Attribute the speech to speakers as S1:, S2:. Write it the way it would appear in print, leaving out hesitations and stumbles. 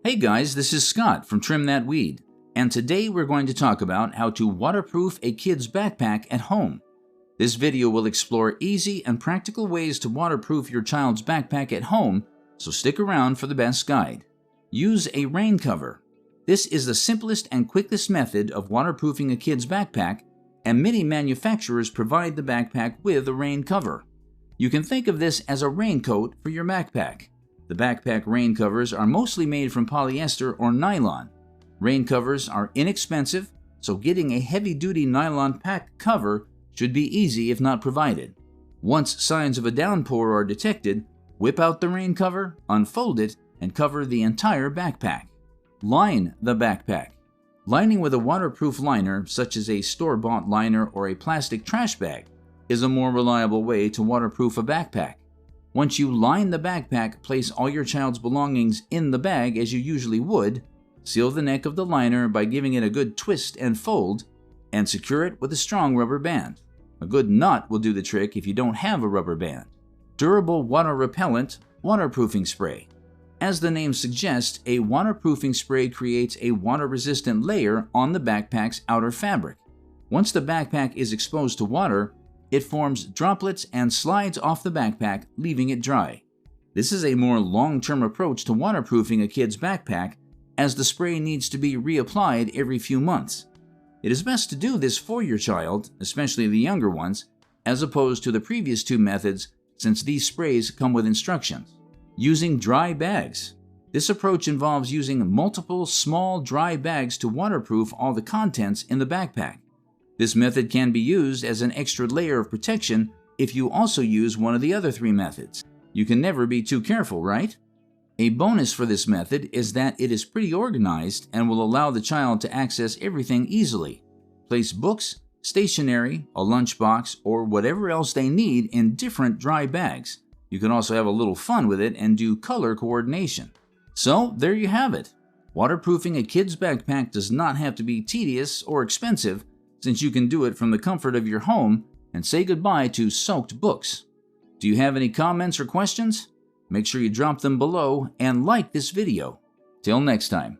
S1: Hey guys, this is Scott from Trim That Weed, and today we're going to talk about how to waterproof a kid's backpack at home. This video will explore easy and practical ways to waterproof your child's backpack at home, so stick around for the best guide. Use a rain cover. This is the simplest and quickest method of waterproofing a kid's backpack, and many manufacturers provide the backpack with a rain cover. You can think of this as a raincoat for your backpack. The backpack rain covers are mostly made from polyester or nylon. Rain covers are inexpensive, so getting a heavy-duty nylon pack cover should be easy if not provided. Once signs of a downpour are detected, whip out the rain cover, unfold it, and cover the entire backpack. Line the backpack. Lining with a waterproof liner, such as a store-bought liner or a plastic trash bag, is a more reliable way to waterproof a backpack. Once you line the backpack, place all your child's belongings in the bag as you usually would, seal the neck of the liner by giving it a good twist and fold, and secure it with a strong rubber band. A good knot will do the trick if you don't have a rubber band. Durable water repellent waterproofing spray. As the name suggests, a waterproofing spray creates a water-resistant layer on the backpack's outer fabric. Once the backpack is exposed to water, it forms droplets and slides off the backpack, leaving it dry. This is a more long-term approach to waterproofing a kid's backpack, as the spray needs to be reapplied every few months. It is best to do this for your child, especially the younger ones, as opposed to the previous two methods, since these sprays come with instructions. Using dry bags. This approach involves using multiple small dry bags to waterproof all the contents in the backpack. This method can be used as an extra layer of protection if you also use one of the other three methods. You can never be too careful, right? A bonus for this method is that it is pretty organized and will allow the child to access everything easily. Place books, stationery, a lunchbox, or whatever else they need in different dry bags. You can also have a little fun with it and do color coordination. So there you have it. Waterproofing a kid's backpack does not have to be tedious or expensive, since you can do it from the comfort of your home and say goodbye to soaked books. Do you have any comments or questions? Make sure you drop them below and like this video. Till next time.